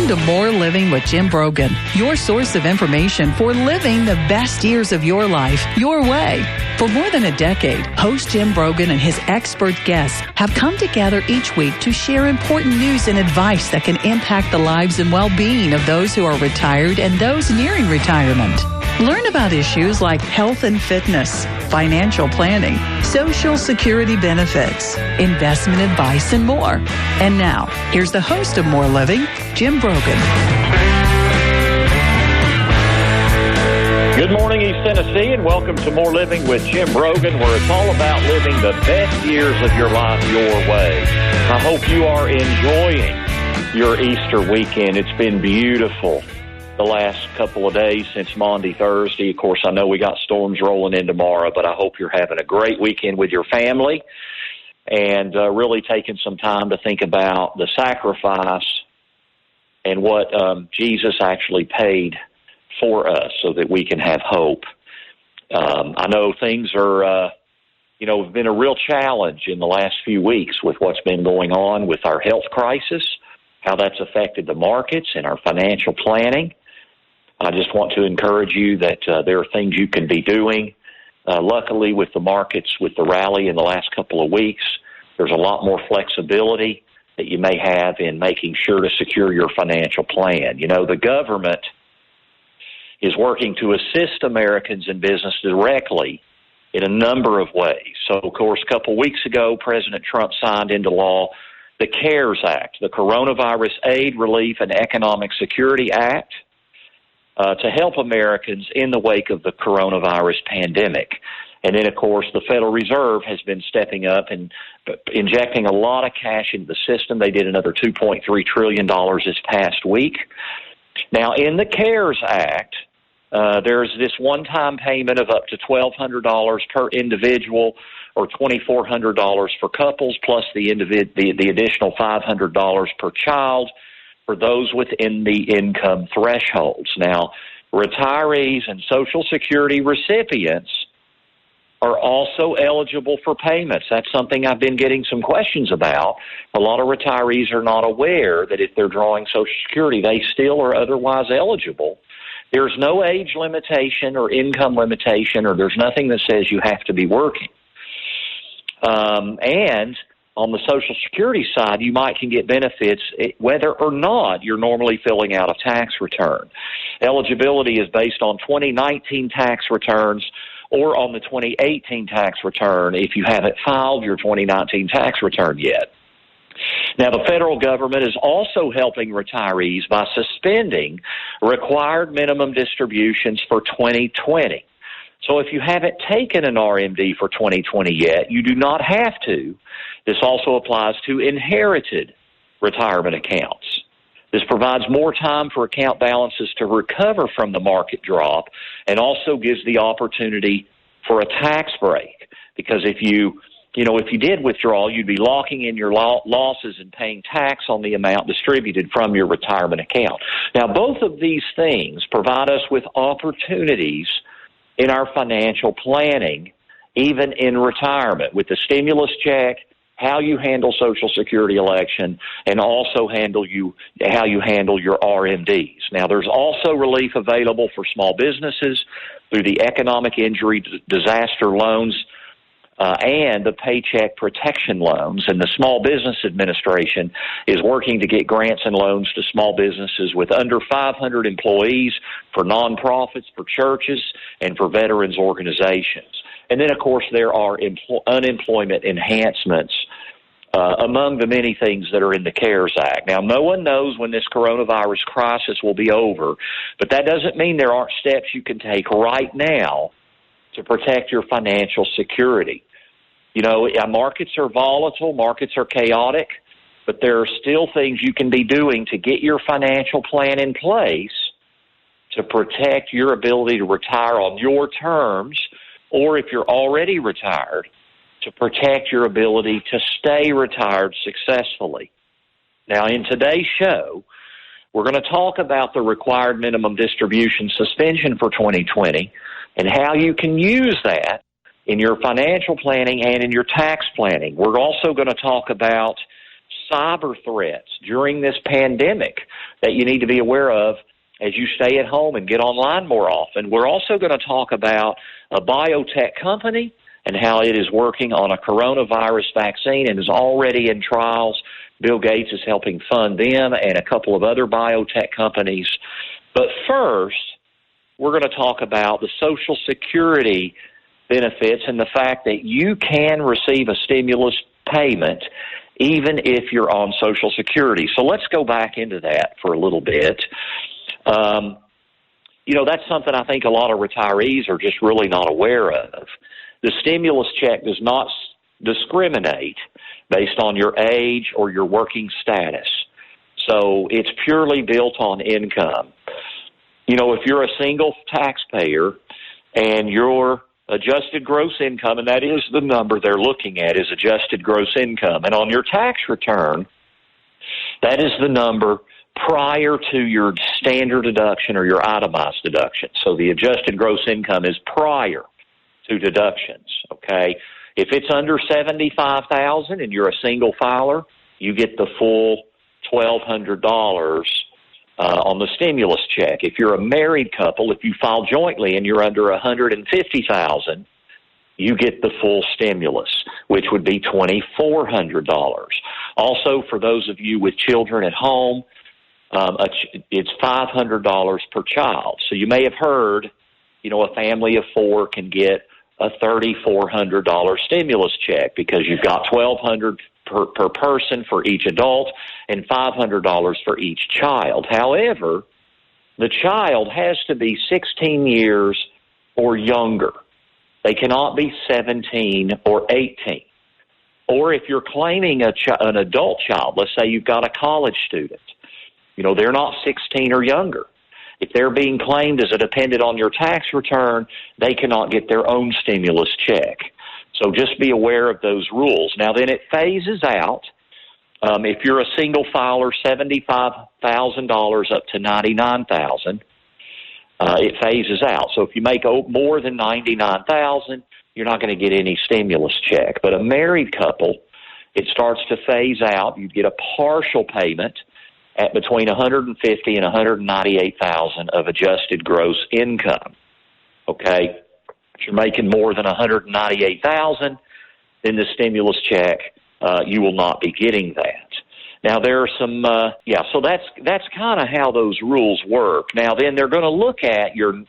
Welcome to More Living with Jim Brogan, your source of information for living the best years of your life your way. For more than a decade, host Jim Brogan and his expert guests have come together each week to share important news and advice that can impact the lives and well-being of those who are retired and those nearing retirement. Learn about issues like health and fitness, financial planning, Social Security benefits, investment advice, and more. And now, here's the host of More Living, Jim Brogan. Good morning, East Tennessee, and welcome to More Living with Jim Brogan, where it's all about living the best years of your life your way. I hope you are enjoying your Easter weekend. It's been beautiful the last couple of days since Maundy, Thursday. Of course, I know we got storms rolling in tomorrow, but I hope you're having a great weekend with your family and really taking some time to think about the sacrifice and what Jesus actually paid for us so that we can have hope. I know things are, have been a real challenge in the last few weeks with what's been going on with our health crisis, how that's affected the markets and our financial planning. I just want to encourage you that there are things you can be doing. Luckily, with the markets, with the rally in the last couple of weeks, there's a lot more flexibility that you may have in making sure to secure your financial plan. You know, the government is working to assist Americans and business directly in a number of ways. So, of course, a couple of weeks ago, President Trump signed into law the CARES Act, the Coronavirus Aid, Relief, and Economic Security Act, to help Americans in the wake of the coronavirus pandemic. And then, of course, the Federal Reserve has been stepping up and injecting a lot of cash into the system. They did another $2.3 trillion this past week. Now, in the CARES Act, there's this one-time payment of up to $1,200 per individual or $2,400 for couples, plus the additional $500 per child for those within the income thresholds. Now, retirees and Social Security recipients are also eligible for payments. That's something I've been getting some questions about. A lot of retirees are not aware that if they're drawing Social Security, they still are otherwise eligible. There's no age limitation or income limitation, or there's nothing that says you have to be working. And on the Social Security side, you can get benefits whether or not you're normally filling out a tax return. Eligibility is based on 2019 tax returns or on the 2018 tax return if you haven't filed your 2019 tax return yet. Now, the federal government is also helping retirees by suspending required minimum distributions for 2020. So if you haven't taken an RMD for 2020 yet, you do not have to. This also applies to inherited retirement accounts. This provides more time for account balances to recover from the market drop and also gives the opportunity for a tax break. Because if you did withdraw, you'd be locking in your losses and paying tax on the amount distributed from your retirement account. Now, both of these things provide us with opportunities in our financial planning, even in retirement, with the stimulus check, how you handle Social Security election, and also how you handle your RMDs. Now, there's also relief available for small businesses through the Economic Injury Disaster Loans and the Paycheck Protection Loans. And the Small Business Administration is working to get grants and loans to small businesses with under 500 employees, for nonprofits, for churches, and for veterans organizations. And then, of course, there are unemployment enhancements among the many things that are in the CARES Act. Now, no one knows when this coronavirus crisis will be over, but that doesn't mean there aren't steps you can take right now to protect your financial security. You know, markets are volatile, markets are chaotic, but there are still things you can be doing to get your financial plan in place to protect your ability to retire on your terms, or if you're already retired, to protect your ability to stay retired successfully. Now, in today's show, we're going to talk about the required minimum distribution suspension for 2020 and how you can use that in your financial planning and in your tax planning. We're also going to talk about cyber threats during this pandemic. that you need to be aware of as you stay at home and get online more often. We're also going to talk about a biotech company and how it is working on a coronavirus vaccine and is already in trials. Bill Gates is helping fund them and a couple of other biotech companies. But first, we're going to talk about the Social Security benefits and the fact that you can receive a stimulus payment even if you're on Social Security. So let's go back into that for a little bit. That's something I think a lot of retirees are just really not aware of. The stimulus check does not discriminate based on your age or your working status. So it's purely built on income. If you're a single taxpayer and your adjusted gross income, and that is the number they're looking at, is adjusted gross income, and on your tax return, that is the number prior to your standard deduction or your itemized deduction. So the adjusted gross income is prior to deductions, okay? If it's under $75,000 and you're a single filer, you get the full $1,200 on the stimulus check. If you're a married couple, if you file jointly and you're under $150,000, you get the full stimulus, which would be $2,400. Also, for those of you with children at home, it's $500 per child. So you may have heard, a family of four can get a $3,400 stimulus check because you've got $1,200 per person for each adult and $500 for each child. However, the child has to be 16 years or younger. They cannot be 17 or 18. Or if you're claiming an adult child, let's say you've got a college student, they're not 16 or younger. If they're being claimed as a dependent on your tax return, they cannot get their own stimulus check. So just be aware of those rules. Now, then it phases out. If you're a single filer, $75,000 up to $99,000, it phases out. So if you make more than $99,000, you're not going to get any stimulus check. But a married couple, it starts to phase out. You get a partial payment at between $150,000 and $198,000 of adjusted gross income. Okay, if you're making more than $198,000, then the stimulus check you will not be getting that. Now there are some, so that's kind of how those rules work. Now then, they're going to look at your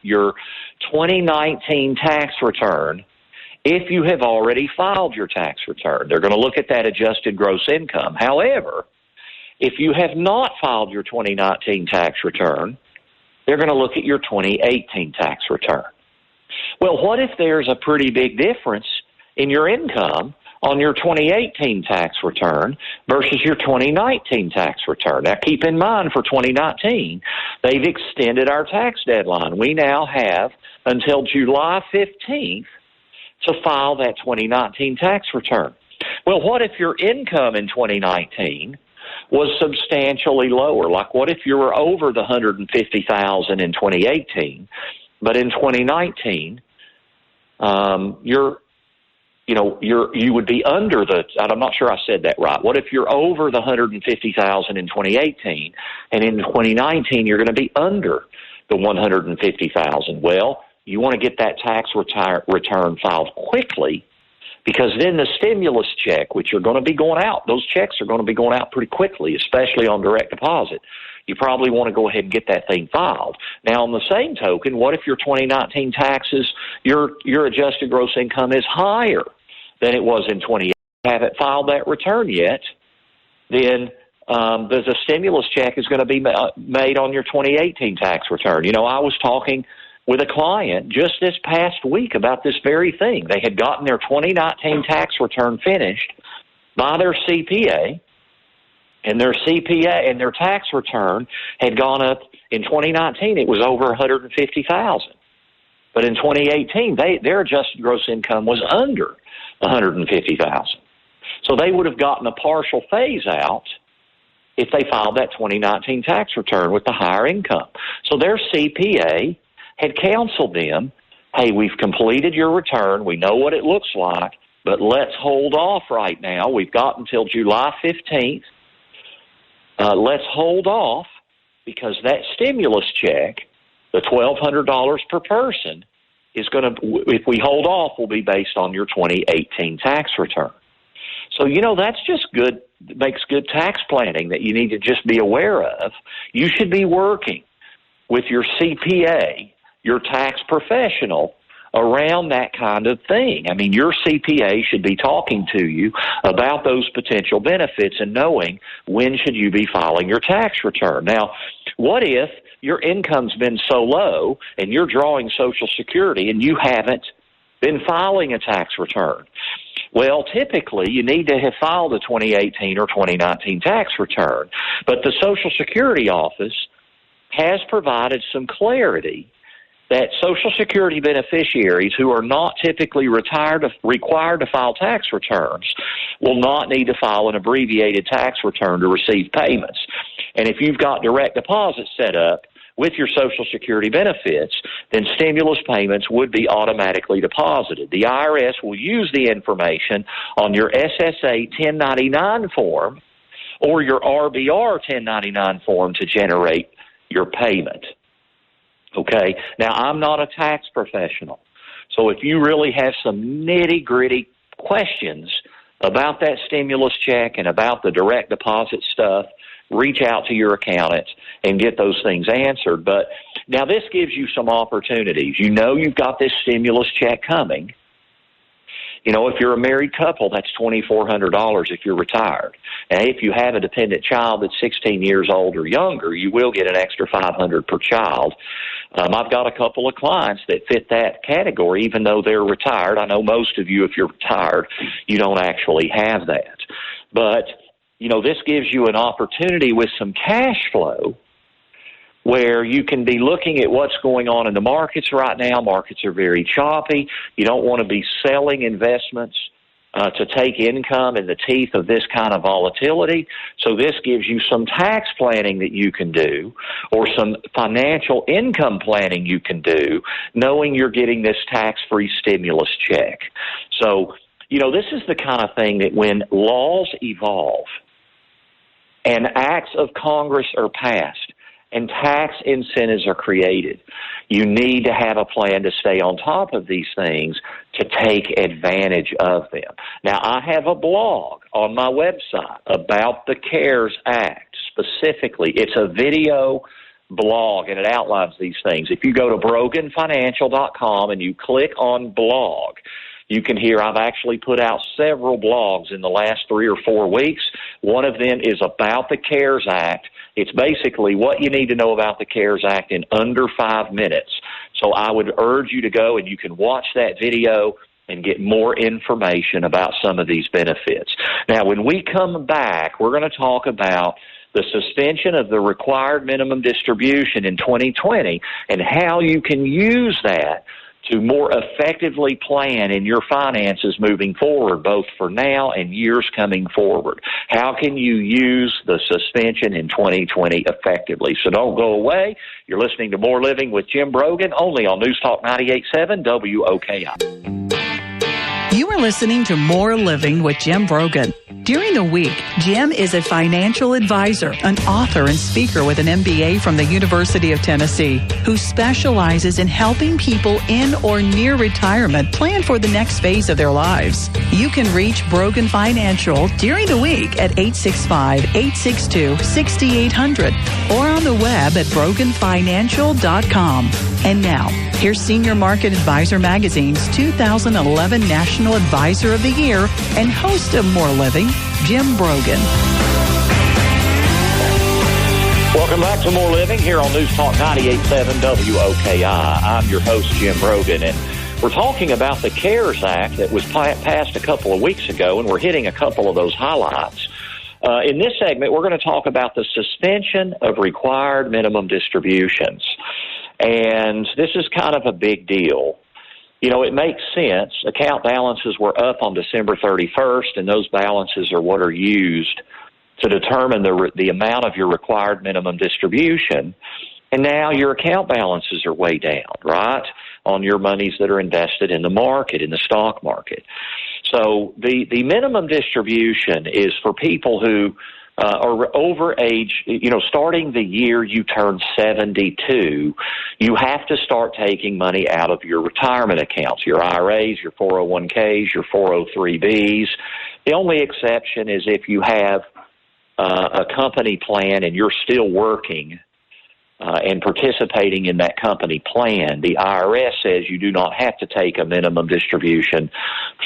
2019 tax return. If you have already filed your tax return, they're going to look at that adjusted gross income. However, if you have not filed your 2019 tax return, they're going to look at your 2018 tax return. Well, what if there's a pretty big difference in your income on your 2018 tax return versus your 2019 tax return? Now, keep in mind, for 2019, they've extended our tax deadline. We now have until July 15th to file that 2019 tax return. Well, what if your income in 2019 was substantially lower? Like, what if you were over the $150,000 in 2018, but in 2019, you would be under the, I'm not sure I said that right. What if you're over the $150,000 in 2018, and in 2019 you're going to be under the $150,000? Well, you want to get that tax return filed quickly, because then the stimulus check, which are going to be going out, those checks are going to be going out pretty quickly, especially on direct deposit. You probably want to go ahead and get that thing filed. Now, on the same token, what if your 2019 taxes, your adjusted gross income is higher than it was in 2018? You haven't filed that return yet, then the stimulus check is going to be made on your 2018 tax return. I was talking with a client just this past week about this very thing. They had gotten their 2019 tax return finished by their CPA, and their CPA and their tax return had gone up. In 2019, it was over $150,000. But in 2018, their adjusted gross income was under $150,000. So they would have gotten a partial phase out if they filed that 2019 tax return with the higher income. So their CPA had counseled them, hey, we've completed your return, we know what it looks like, but let's hold off right now. We've got until July 15th. Let's hold off because that stimulus check, the $1,200 per person, is going to, if we hold off, will be based on your 2018 tax return. So, that's just good, makes good tax planning that you need to just be aware of. You should be working with your CPA, your tax professional, around that kind of thing. I mean, your CPA should be talking to you about those potential benefits and knowing when should you be filing your tax return. Now, what if your income's been so low and you're drawing Social Security and you haven't been filing a tax return? Well, typically, you need to have filed a 2018 or 2019 tax return, but the Social Security office has provided some clarity that Social Security beneficiaries who are not typically required to file tax returns will not need to file an abbreviated tax return to receive payments. And if you've got direct deposit set up with your Social Security benefits, then stimulus payments would be automatically deposited. The IRS will use the information on your SSA 1099 form or your RBR 1099 form to generate your payment. Okay? Now, I'm not a tax professional, so if you really have some nitty-gritty questions about that stimulus check and about the direct deposit stuff, reach out to your accountant and get those things answered. But now this gives you some opportunities. You've got this stimulus check coming. If you're a married couple, that's $2,400 if you're retired. And if you have a dependent child that's 16 years old or younger, you will get an extra $500 per child. I've got a couple of clients that fit that category, even though they're retired. I know most of you, if you're retired, you don't actually have that. But, this gives you an opportunity with some cash flow where you can be looking at what's going on in the markets right now. Markets are very choppy. You don't want to be selling investments to take income in the teeth of this kind of volatility. So this gives you some tax planning that you can do or some financial income planning you can do, knowing you're getting this tax-free stimulus check. So, this is the kind of thing that when laws evolve and acts of Congress are passed, and tax incentives are created, you need to have a plan to stay on top of these things to take advantage of them. Now, I have a blog on my website about the CARES Act specifically. It's a video blog, and it outlines these things. If you go to broganfinancial.com and you click on blog, you can hear I've actually put out several blogs in the last 3 or 4 weeks. One of them is about the CARES Act. It's basically what you need to know about the CARES Act in under 5 minutes. So I would urge you to go and you can watch that video and get more information about some of these benefits. Now, when we come back, we're going to talk about the suspension of the required minimum distribution in 2020 and how you can use that to more effectively plan in your finances moving forward, both for now and years coming forward. How can you use the suspension in 2020 effectively? So don't go away. You're listening to More Living with Jim Brogan, only on News Talk 98.7 WOKI. You are listening to More Living with Jim Brogan. During the week, Jim is a financial advisor, an author and speaker with an MBA from the University of Tennessee, who specializes in helping people in or near retirement plan for the next phase of their lives. You can reach Brogan Financial during the week at 865-862-6800 or on the web at broganfinancial.com. And now, here's Senior Market Advisor Magazine's 2011 National Advisor of the Year and host of More Living, Jim Brogan. Welcome back to More Living here on News Talk 98.7 WOKI. I'm your host, Jim Brogan, and we're talking about the CARES Act that was passed a couple of weeks ago, and we're hitting a couple of those highlights. In this segment, we're going to talk about the suspension of required minimum distributions. And this is kind of a big deal. It makes sense. Account balances were up on December 31st, and those balances are what are used to determine the amount of your required minimum distribution. And now your account balances are way down, right, on your monies that are invested in the market, in the stock market. So the minimum distribution is for people who or over age, starting the year you turn 72, you have to start taking money out of your retirement accounts, your IRAs, your 401ks, your 403bs. The only exception is if you have a company plan and you're still working and participating in that company plan. The IRS says you do not have to take a minimum distribution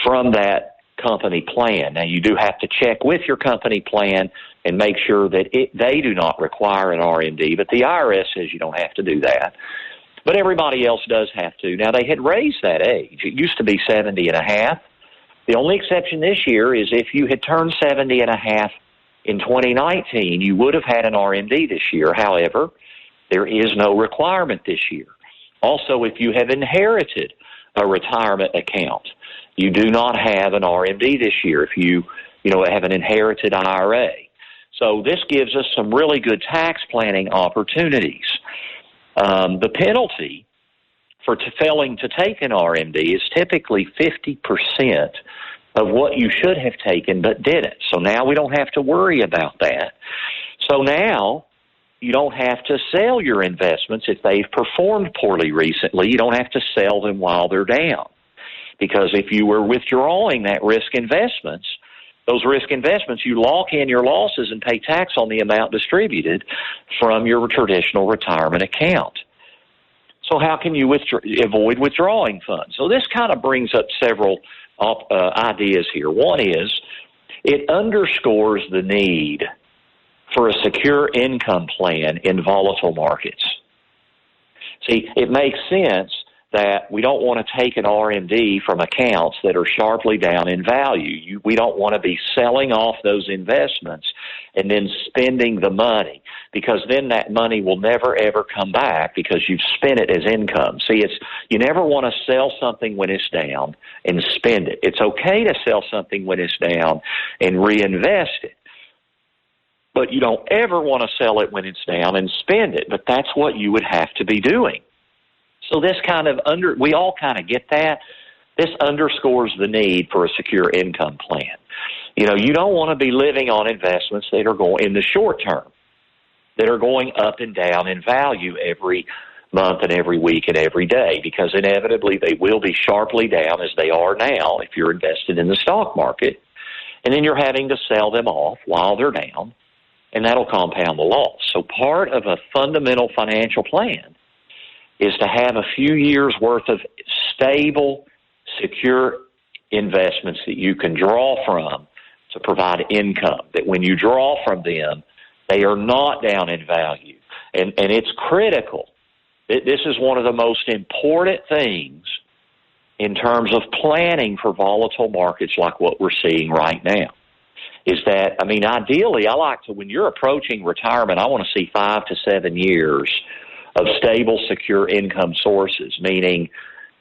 from that company plan. Now, you do have to check with your company plan and make sure that they do not require an RMD, but the IRS says you don't have to do that. But everybody else does have to. Now, they had raised that age. It used to be 70 and a half. The only exception this year is if you had turned 70 and a half in 2019, you would have had an RMD this year. However, there is no requirement this year. Also, if you have inherited a retirement account, you do not have an RMD this year if you have an inherited IRA. So this gives us some really good tax planning opportunities. The penalty for failing to take an RMD is typically 50% of what you should have taken but didn't. So now we don't have to worry about that. So now you don't have to sell your investments if they've performed poorly recently. You don't have to sell them while they're down. Because if you were withdrawing that risk investments, those risk investments, you lock in your losses and pay tax on the amount distributed from your traditional retirement account. So how can you avoid withdrawing funds? So this kind of brings up several ideas here. One is it underscores the need for a secure income plan in volatile markets. See, it makes sense that we don't want to take an RMD from accounts that are sharply down in value. We don't want to be selling off those investments and then spending the money, because then that money will never, ever come back because you've spent it as income. See, you never want to sell something when it's down and spend it. It's okay to sell something when it's down and reinvest it, but you don't ever want to sell it when it's down and spend it. But that's what you would have to be doing. So this we all kind of get that. This underscores the need for a secure income plan. You don't want to be living on investments that are going in the short term, that are going up and down in value every month and every week and every day, because inevitably they will be sharply down as they are now if you're invested in the stock market. And then you're having to sell them off while they're down, and that'll compound the loss. So part of a fundamental financial plan is to have a few years' worth of stable, secure investments that you can draw from to provide income, that when you draw from them, they are not down in value. And it's critical. This is one of the most important things in terms of planning for volatile markets like what we're seeing right now. Is that, ideally, I like to, when you're approaching retirement, I want to see 5 to 7 years of stable, secure income sources, meaning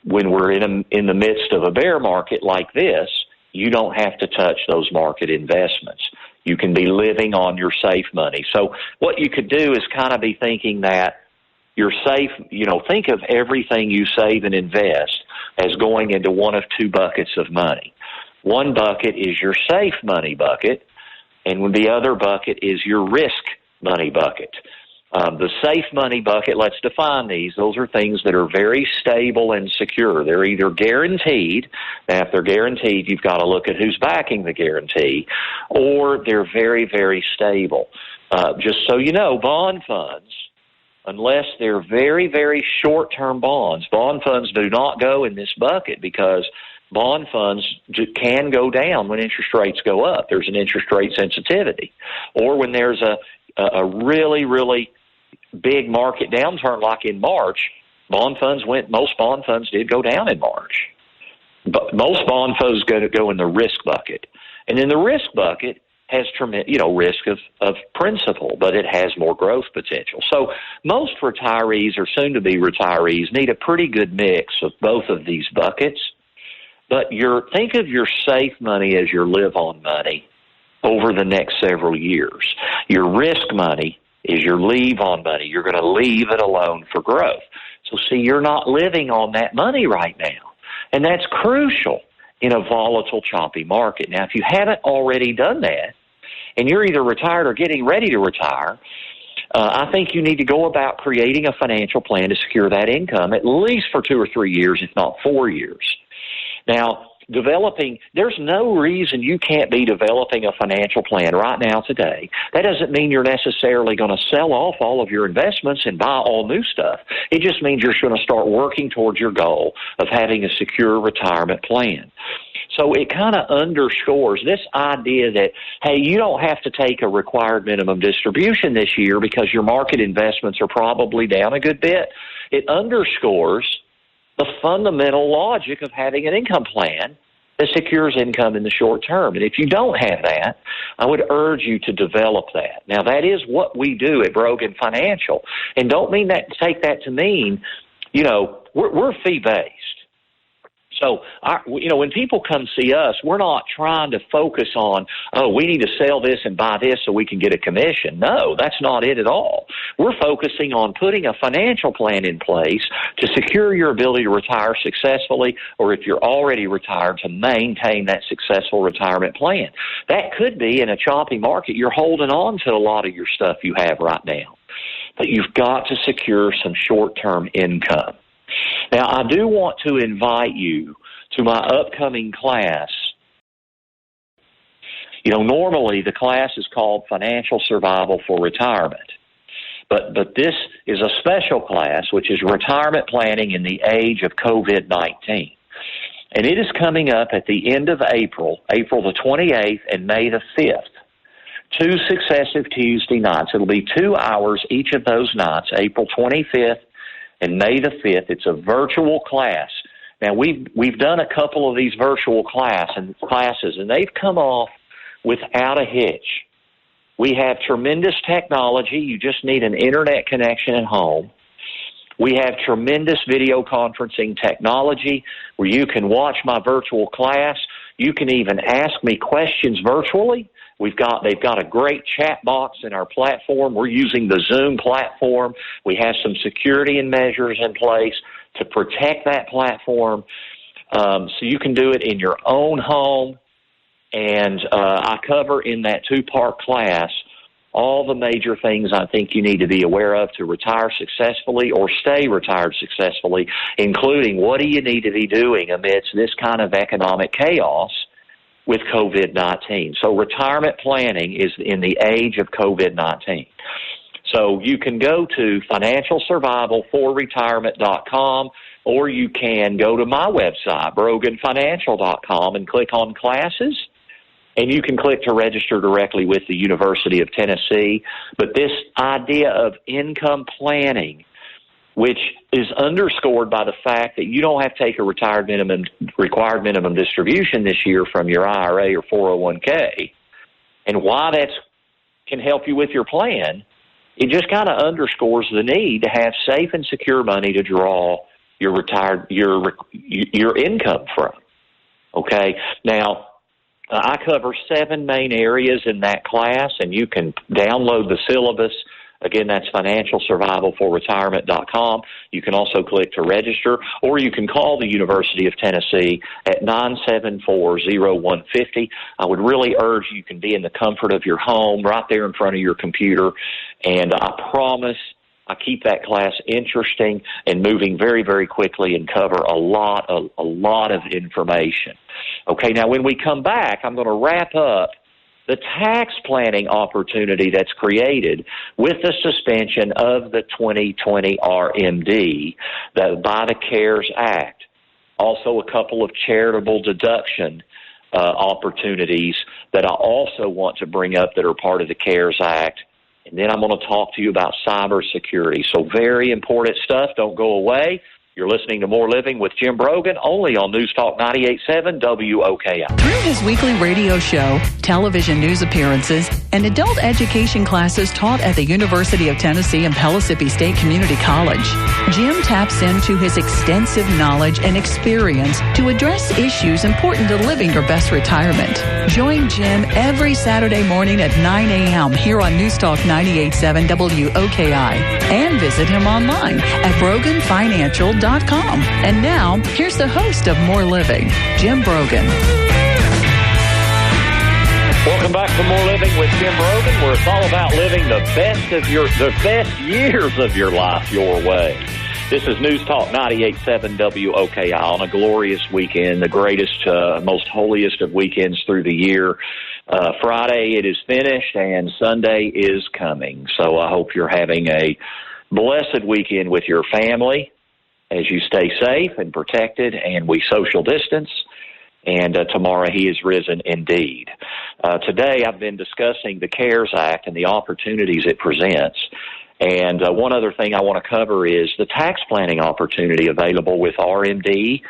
when we're in the midst of a bear market like this, you don't have to touch those market investments. You can be living on your safe money. So what you could do is kind of be thinking that you're safe, think of everything you save and invest as going into one of two buckets of money. One bucket is your safe money bucket, and the other bucket is your risk money bucket. The safe money bucket, let's define these. Those are things that are very stable and secure. They're either guaranteed. Now, if they're guaranteed, you've got to look at who's backing the guarantee, or they're very, very stable. Just so you know, bond funds, unless they're very, very short-term bonds, bond funds do not go in this bucket because bond funds can go down when interest rates go up. There's an interest rate sensitivity. Or when there's a really, really big market downturn like in March, most bond funds did go down in March. But most bond funds go in the risk bucket. And then the risk bucket has tremendous, risk of principal, but it has more growth potential. So most retirees or soon-to-be retirees need a pretty good mix of both of these buckets. But think of your safe money as your live-on money over the next several years. Your risk money is your leave-on money. You're going to leave it alone for growth. So see, you're not living on that money right now. And that's crucial in a volatile, choppy market. Now, if you haven't already done that, and you're either retired or getting ready to retire, I think you need to go about creating a financial plan to secure that income at least for 2 or 3 years, if not 4 years. Now, there's no reason you can't be developing a financial plan right now today. That doesn't mean you're necessarily going to sell off all of your investments and buy all new stuff. It just means you're going to start working towards your goal of having a secure retirement plan. So it kind of underscores this idea that, hey, you don't have to take a required minimum distribution this year because your market investments are probably down a good bit. It underscores the fundamental logic of having an income plan that secures income in the short term. And if you don't have that, I would urge you to develop that. Now, that is what we do at Brogan Financial. And don't take that to mean, we're fee-based. So, when people come see us, we're not trying to focus on, we need to sell this and buy this so we can get a commission. No, that's not it at all. We're focusing on putting a financial plan in place to secure your ability to retire successfully, or if you're already retired, to maintain that successful retirement plan. That could be in a choppy market. You're holding on to a lot of your stuff you have right now. But you've got to secure some short-term income. Now, I do want to invite you to my upcoming class. Normally the class is called Financial Survival for Retirement. But this is a special class, which is retirement planning in the age of COVID-19. And it is coming up at the end of April the 28th and May the 5th. 2 successive Tuesday nights. It'll be 2 hours each of those nights, April 25th and May the 5th. It's a virtual class. Now, we've done a couple of these virtual classes, and they've come off without a hitch. We have tremendous technology. You just need an internet connection at home. We have tremendous video conferencing technology where you can watch my virtual class. You can even ask me questions virtually. They've got a great chat box in our platform. We're using the Zoom platform. We have some security and measures in place to protect that platform. So you can do it in your own home. And I cover in that 2-part class all the major things I think you need to be aware of to retire successfully or stay retired successfully, including what do you need to be doing amidst this kind of economic chaos with COVID-19. So retirement planning is in the age of COVID-19. So you can go to financialsurvivalforretirement.com, or you can go to my website, broganfinancial.com, and click on classes. And you can click to register directly with the University of Tennessee. But this idea of income planning, which is underscored by the fact that you don't have to take a required minimum distribution this year from your IRA or 401k, and why that can help you with your plan, it just kind of underscores the need to have safe and secure money to draw your income from. Okay, now I cover 7 main areas in that class, and you can download the syllabus. Again, that's financialsurvivalforretirement.com. You can also click to register, or you can call the University of Tennessee at 974-0150. I would really urge you can be in the comfort of your home, right there in front of your computer, and I promise I keep that class interesting and moving very, very quickly and cover a lot of information. Okay, now when we come back, I'm going to wrap up the tax planning opportunity that's created with the suspension of the 2020 RMD by the CARES Act. Also a couple of charitable deduction opportunities that I also want to bring up that are part of the CARES Act. And then I'm going to talk to you about cybersecurity. So very important stuff. Don't go away. You're listening to More Living with Jim Brogan, only on News Talk 98.7 WOKI. Through his weekly radio show, television news appearances, and adult education classes taught at the University of Tennessee and Pellissippi State Community College, Jim taps into his extensive knowledge and experience to address issues important to living your best retirement. Join Jim every Saturday morning at 9 a.m. here on News Talk 98.7 WOKI, and visit him online at broganfinancial.com. And now, here's the host of More Living, Jim Brogan. Welcome back to More Living with Jim Brogan, where it's all about living the best years of your life your way. This is News Talk 98.7 WOKI on a glorious weekend, the greatest, most holiest of weekends through the year. Friday it is finished and Sunday is coming. So I hope you're having a blessed weekend with your family as you stay safe and protected and we social distance. And tomorrow he is risen indeed. Today I've been discussing the CARES Act and the opportunities it presents. And one other thing I want to cover is the tax planning opportunity available with RMD,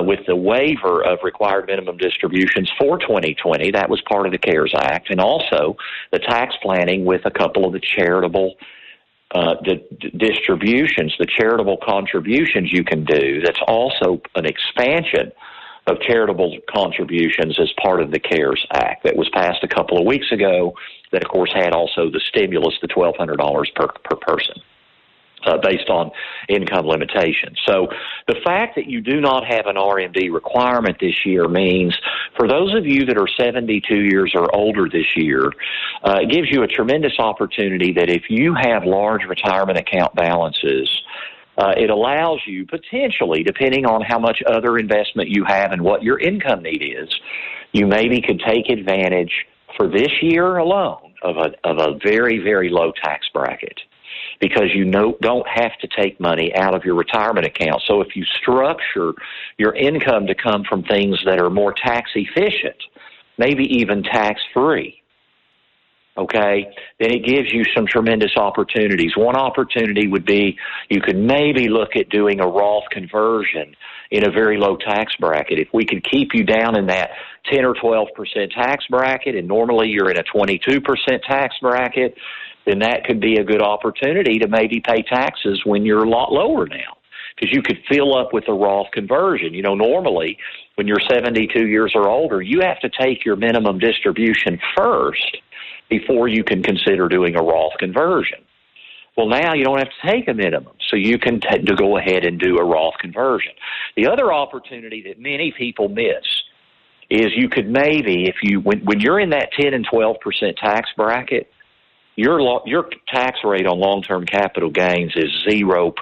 with the waiver of required minimum distributions for 2020. That was part of the CARES Act. And also the tax planning with a couple of the charitable distributions, the charitable contributions you can do. That's also an expansion of charitable contributions as part of the CARES Act that was passed a couple of weeks ago that, of course, had also the stimulus, the $1,200 per person, based on income limitations. So the fact that you do not have an RMD requirement this year means for those of you that are 72 years or older this year, it gives you a tremendous opportunity that if you have large retirement account balances, it allows you potentially, depending on how much other investment you have and what your income need is, you maybe could take advantage for this year alone of a very, very low tax bracket because you don't have to take money out of your retirement account. So if you structure your income to come from things that are more tax efficient, maybe even tax free, okay, then it gives you some tremendous opportunities. One opportunity would be you could maybe look at doing a Roth conversion in a very low tax bracket. If we could keep you down in that 10 or 12% tax bracket, and normally you're in a 22% tax bracket, then that could be a good opportunity to maybe pay taxes when you're a lot lower now, because you could fill up with a Roth conversion. You know, normally when you're 72 years or older, you have to take your minimum distribution first before you can consider doing a Roth conversion. Well, now you don't have to take a minimum, so you can to go ahead and do a Roth conversion. The other opportunity that many people miss is you could maybe, when you're in that 10 and 12% tax bracket, your tax rate on long-term capital gains is 0%,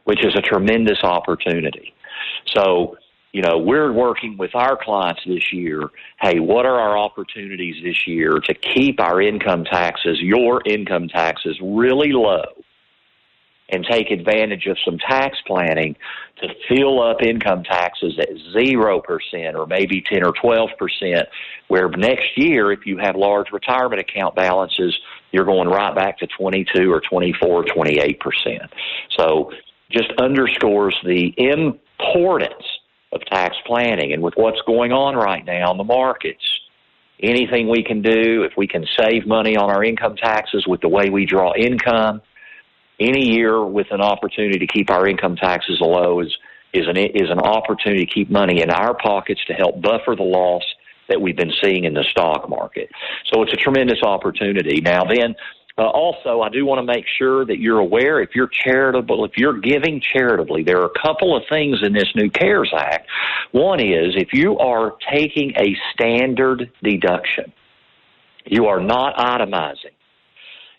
which is a tremendous opportunity. So, you know, we're working with our clients this year. Hey, what are our opportunities this year to keep our income taxes, your income taxes, really low and take advantage of some tax planning to fill up income taxes at 0% or maybe 10 or 12%, where next year, if you have large retirement account balances, you're going right back to 22 or 24 or 28%. So just underscores the importance of tax planning. And with what's going on right now in the markets, anything we can do, if we can save money on our income taxes with the way we draw income, any year with an opportunity to keep our income taxes low is an opportunity to keep money in our pockets to help buffer the loss that we've been seeing in the stock market. So it's a tremendous opportunity. Now then, also, I do want to make sure that you're aware, if you're charitable, if you're giving charitably, there are a couple of things in this new CARES Act. One is if you are taking a standard deduction, you are not itemizing,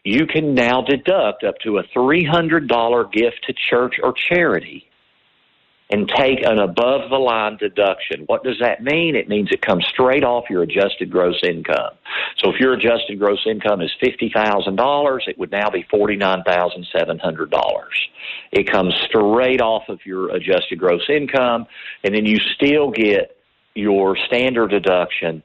you can now deduct up to a $300 gift to church or charity and take an above-the-line deduction. What does that mean? It means it comes straight off your adjusted gross income. So if your adjusted gross income is $50,000, it would now be $49,700. It comes straight off of your adjusted gross income, and then you still get your standard deduction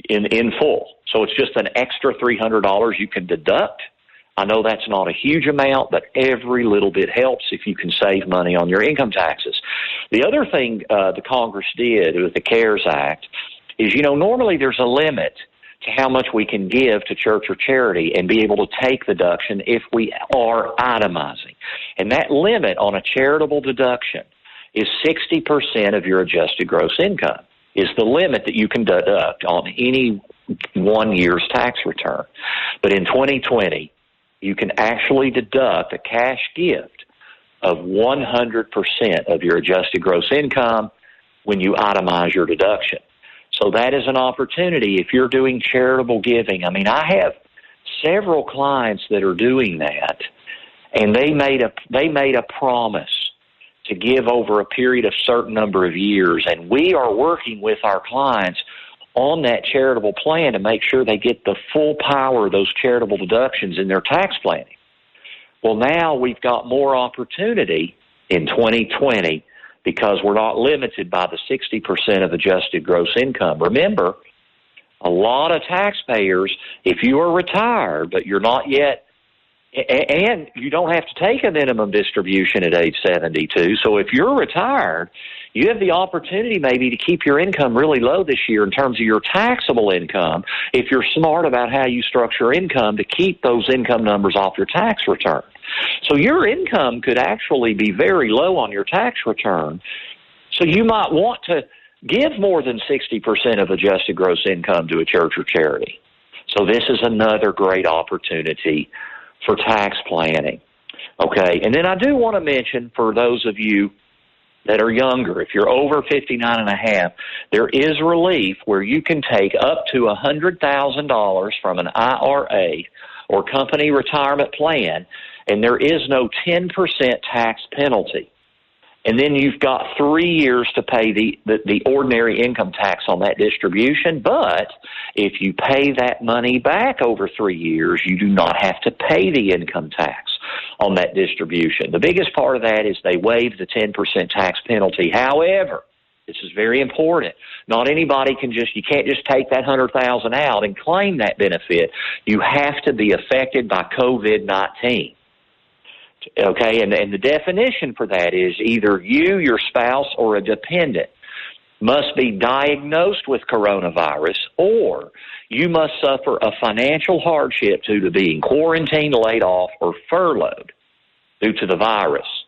in full. So it's just an extra $300 you can deduct. I know that's not a huge amount, but every little bit helps if you can save money on your income taxes. The other thing the Congress did with the CARES Act is, you know, normally there's a limit to how much we can give to church or charity and be able to take the deduction if we are itemizing. And that limit on a charitable deduction is 60% of your adjusted gross income is the limit that you can deduct on any 1 year's tax return. But in 2020, you can actually deduct a cash gift of 100% of your adjusted gross income when you itemize your deduction. So that is an opportunity if you're doing charitable giving. I mean, I have several clients that are doing that, and they made a promise to give over a period of certain number of years, and we are working with our clients on that charitable plan to make sure they get the full power of those charitable deductions in their tax planning. Well, now we've got more opportunity in 2020 because we're not limited by the 60% of adjusted gross income. Remember, a lot of taxpayers, if you are retired but you're not yet, and you don't have to take a minimum distribution at age 72, so if you're retired, you have the opportunity maybe to keep your income really low this year in terms of your taxable income if you're smart about how you structure income to keep those income numbers off your tax return. So your income could actually be very low on your tax return, so you might want to give more than 60% of adjusted gross income to a church or charity. So this is another great opportunity for tax planning. Okay, and then I do want to mention for those of you that are younger, if you're over 59 and a half, there is relief where you can take up to $100,000 from an IRA or company retirement plan, and there is no 10% tax penalty. And then you've got 3 years to pay the ordinary income tax on that distribution. But if you pay that money back over 3 years, you do not have to pay the income tax on that distribution. The biggest part of that is they waive the 10% tax penalty. However, this is very important. Not anybody you can't just take that $100,000 out and claim that benefit. You have to be affected by COVID-19. Okay, and the definition for that is either you, your spouse, or a dependent must be diagnosed with coronavirus, or you must suffer a financial hardship due to being quarantined, laid off, or furloughed due to the virus.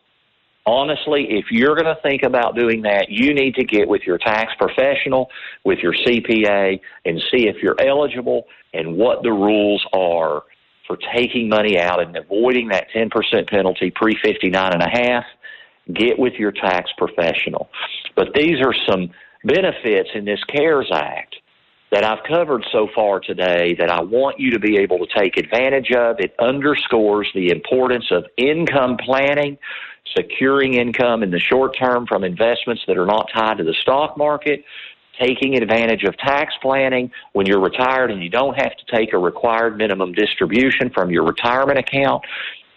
Honestly, if you're going to think about doing that, you need to get with your tax professional, with your CPA, and see if you're eligible and what the rules are for taking money out and avoiding that 10% penalty pre-59 and a half. Get with your tax professional. But these are some benefits in this CARES Act that I've covered so far today that I want you to be able to take advantage of. It underscores the importance of income planning, securing income in the short term from investments that are not tied to the stock market, taking advantage of tax planning when you're retired and you don't have to take a required minimum distribution from your retirement account.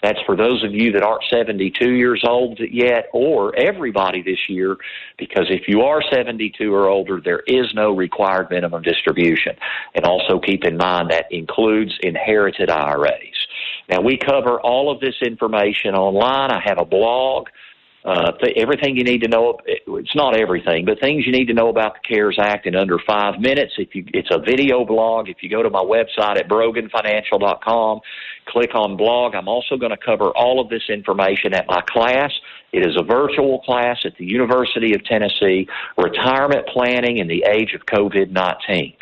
That's for those of you that aren't 72 years old yet, or everybody this year, because if you are 72 or older, there is no required minimum distribution. And also keep in mind that includes inherited IRAs. Now, we cover all of this information online. I have a blog. Everything you need to know, it's not everything, but things you need to know about the CARES Act in under 5 minutes. It's a video blog. If you go to my website at broganfinancial.com, click on blog. I'm also going to cover all of this information at my class. It is a virtual class at the University of Tennessee, Retirement Planning in the Age of COVID-19.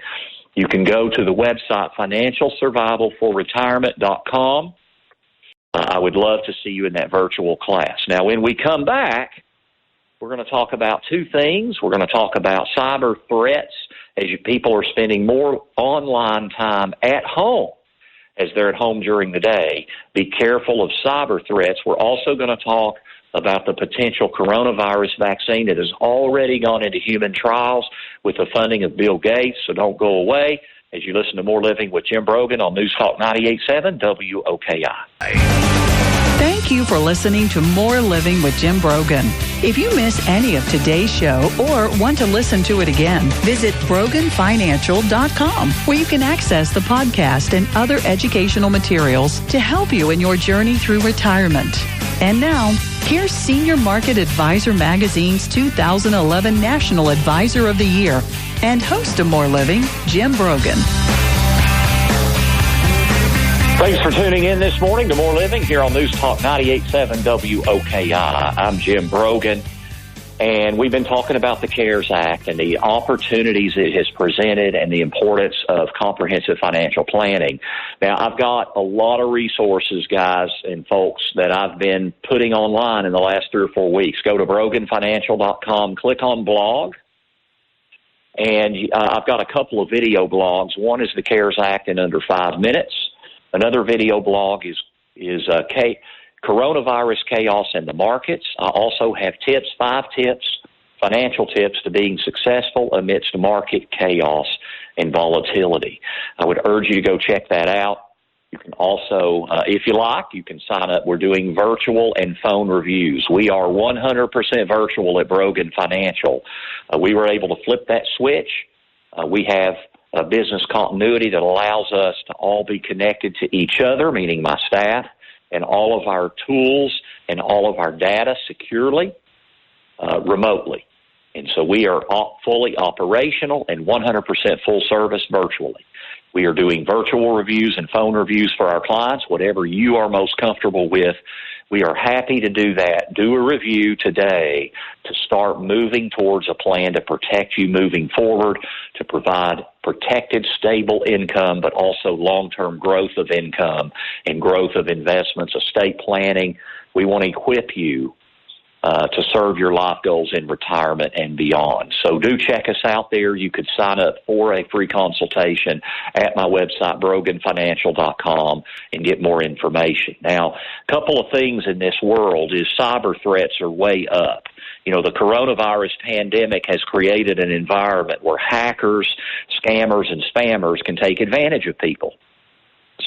You can go to the website financialsurvivalforretirement.com. I would love to see you in that virtual class. Now, when we come back, we're going to talk about two things. We're going to talk about cyber threats as people are spending more online time at home as they're at home during the day. Be careful of cyber threats. We're also going to talk about the potential coronavirus vaccine that has already gone into human trials with the funding of Bill Gates, so don't go away as you listen to More Living with Jim Brogan on News Talk 98.7 WOKI. Thank you for listening to More Living with Jim Brogan. If you miss any of today's show or want to listen to it again, visit broganfinancial.com, where you can access the podcast and other educational materials to help you in your journey through retirement. And now, here's Senior Market Advisor Magazine's 2011 National Advisor of the Year and host of More Living, Jim Brogan. Thanks for tuning in this morning to More Living here on News Talk 98.7 WOKI. I'm Jim Brogan, and we've been talking about the CARES Act and the opportunities it has presented and the importance of comprehensive financial planning. Now, I've got a lot of resources, guys and folks, that I've been putting online in the last 3 or 4 weeks. Go to broganfinancial.com, click on blog. And I've got a couple of video blogs. One is the CARES Act in under 5 minutes. Another video blog is Coronavirus Chaos in the Markets. I also have 5 tips, financial tips to being successful amidst market chaos and volatility. I would urge you to go check that out. You can also, if you like, you can sign up. We're doing virtual and phone reviews. We are 100% virtual at Brogan Financial. We were able to flip that switch. We have a business continuity that allows us to all be connected to each other, meaning my staff, and all of our tools and all of our data securely, remotely. And so we are fully operational and 100% full service virtually. We are doing virtual reviews and phone reviews for our clients, whatever you are most comfortable with. We are happy to do that. Do a review today to start moving towards a plan to protect you moving forward, to provide protected, stable income, but also long-term growth of income and growth of investments, estate planning. We want to equip you to serve your life goals in retirement and beyond. So do check us out there. You could sign up for a free consultation at my website, broganfinancial.com, and get more information. Now, a couple of things in this world is cyber threats are way up. You know, the coronavirus pandemic has created an environment where hackers, scammers, and spammers can take advantage of people.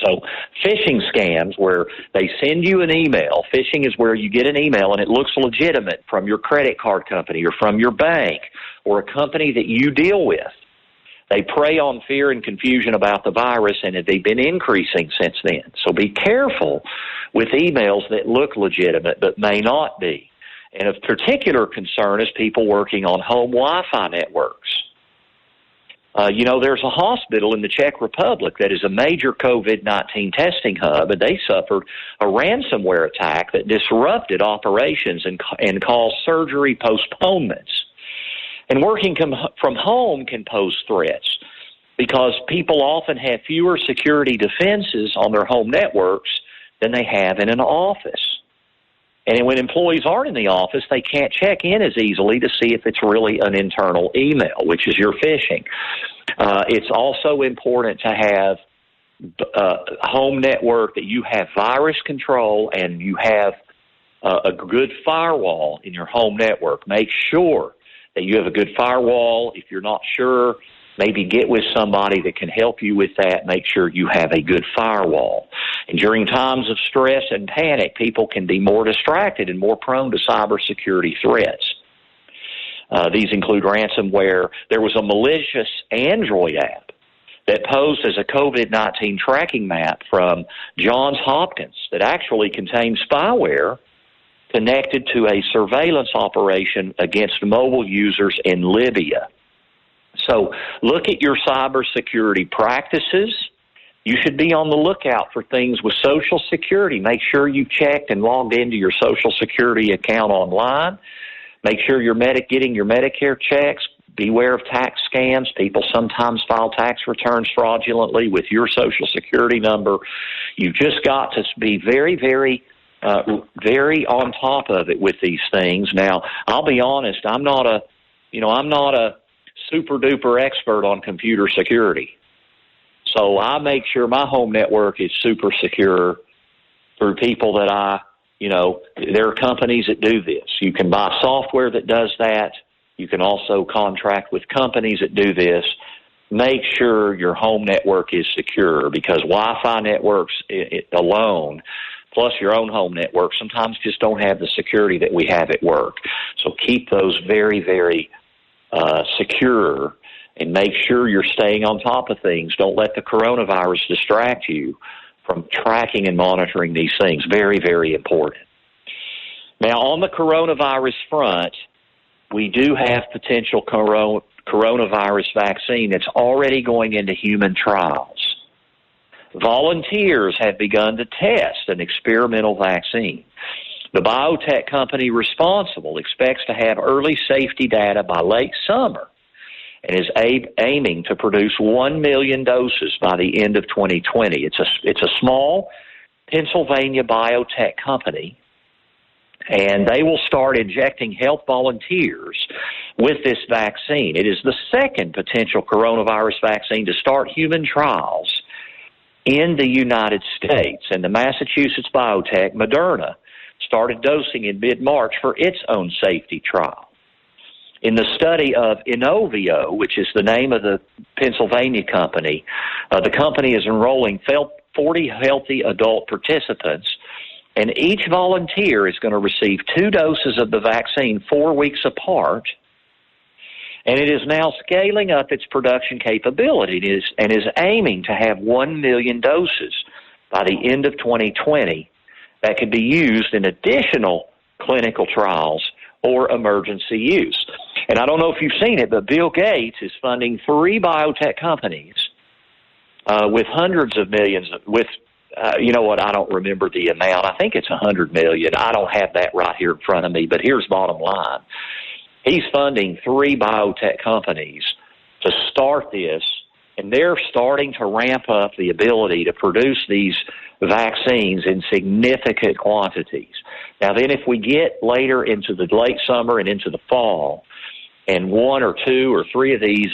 So phishing scams where they send you an email, phishing is where you get an email and it looks legitimate from your credit card company or from your bank or a company that you deal with. They prey on fear and confusion about the virus, and they've been increasing since then. So be careful with emails that look legitimate but may not be. And of particular concern is people working on home Wi-Fi networks. There's a hospital in the Czech Republic that is a major COVID-19 testing hub, and they suffered a ransomware attack that disrupted operations and caused surgery postponements. And working from home can pose threats because people often have fewer security defenses on their home networks than they have in an office. And when employees aren't in the office, they can't check in as easily to see if it's really an internal email, which is your phishing. It's also important to have a home network that you have virus control and you have a good firewall in your home network. Make sure that you have a good firewall. If you're not sure, maybe get with somebody that can help you with that. Make sure you have a good firewall. And during times of stress and panic, people can be more distracted and more prone to cybersecurity threats. These include ransomware. There was a malicious Android app that posed as a COVID-19 tracking map from Johns Hopkins that actually contained spyware connected to a surveillance operation against mobile users in Libya. So look at your cybersecurity practices. You should be on the lookout for things with Social Security. Make sure you've checked and logged into your Social Security account online. Make sure you're getting your Medicare checks. Beware of tax scams. People sometimes file tax returns fraudulently with your Social Security number. You've just got to be very, very on top of it with these things. Now, I'll be honest, I'm not a super duper expert on computer security. So I make sure my home network is super secure through people that there are companies that do this. You can buy software that does that. You can also contract with companies that do this. Make sure your home network is secure because Wi-Fi networks alone, plus your own home network, sometimes just don't have the security that we have at work. So keep those very, very secure and make sure you're staying on top of things. Don't let the coronavirus distract you from tracking and monitoring these things. Very, very important. Now, on the coronavirus front, we do have potential coronavirus vaccine that's already going into human trials. Volunteers have begun to test an experimental vaccine. The biotech company responsible expects to have early safety data by late summer and is aiming to produce 1 million doses by the end of 2020. It's a small Pennsylvania biotech company, and they will start injecting health volunteers with this vaccine. It is the second potential coronavirus vaccine to start human trials in the United States. And the Massachusetts biotech, Moderna, started dosing in mid-March for its own safety trial. In the study of Inovio, which is the name of the Pennsylvania company, the company is enrolling 40 healthy adult participants, and each volunteer is going to receive 2 doses of the vaccine 4 weeks apart, and it is now scaling up its production capability and is aiming to have 1 million doses by the end of 2020 that could be used in additional clinical trials or emergency use. And I don't know if you've seen it, but Bill Gates is funding 3 biotech companies with hundreds of millions, you know what, I don't remember the amount. I think it's $100 million. I don't have that right here in front of me, but here's bottom line. He's funding 3 biotech companies to start this, and they're starting to ramp up the ability to produce these vaccines in significant quantities. Now, then if we get later into the late summer and into the fall, and 1 or 2 or 3 of these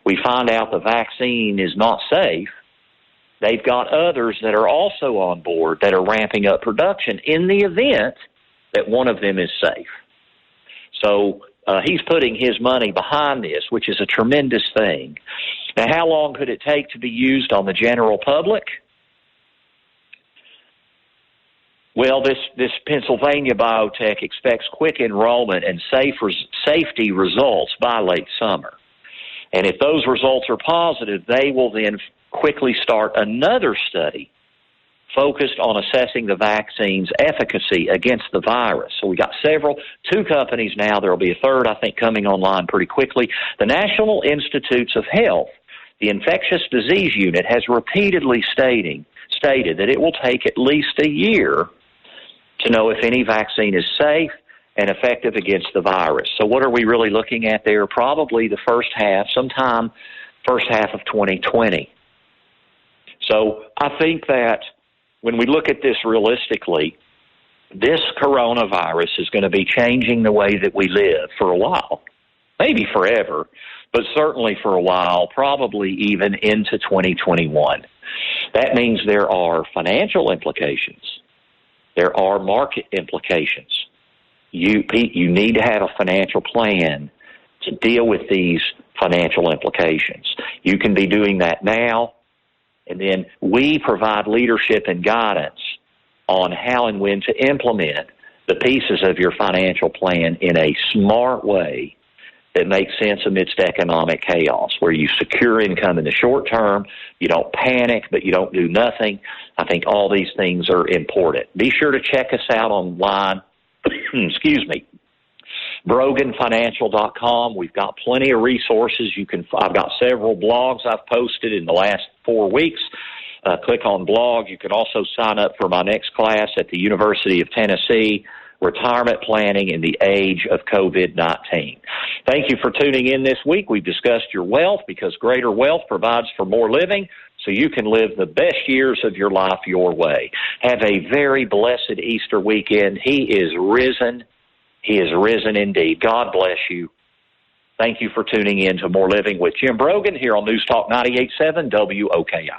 we find out the vaccine is not safe, they've got others that are also on board that are ramping up production in the event that one of them is safe. So he's putting his money behind this, which is a tremendous thing. Now, how long could it take to be used on the general public? Well, this Pennsylvania biotech expects quick enrollment and safety results by late summer. And if those results are positive, they will then quickly start another study focused on assessing the vaccine's efficacy against the virus. So we got 2 companies now. There will be a third, I think, coming online pretty quickly. The National Institutes of Health, the Infectious Disease Unit, has repeatedly stated that it will take at least a year to know if any vaccine is safe and effective against the virus. So what are we really looking at there? Probably sometime first half of 2020. So I think that when we look at this realistically, this coronavirus is going to be changing the way that we live for a while. Maybe forever, but certainly for a while, probably even into 2021. That means there are financial implications. There are market implications. You need to have a financial plan to deal with these financial implications. You can be doing that now, and then we provide leadership and guidance on how and when to implement the pieces of your financial plan in a smart way that makes sense amidst economic chaos, where you secure income in the short term, you don't panic, but you don't do nothing. I think all these things are important. Be sure to check us out online, BroganFinancial.com. We've got plenty of resources. I've got several blogs I've posted in the last 4 weeks. Click on blog. You can also sign up for my next class at the University of Tennessee, Retirement Planning in the Age of COVID-19. Thank you for tuning in this week. We've discussed your wealth, because greater wealth provides for more living, so you can live the best years of your life your way. Have a very blessed Easter weekend. He is risen. He is risen indeed. God bless you. Thank you for tuning in to More Living with Jim Brogan here on News Talk 98.7 WOKI.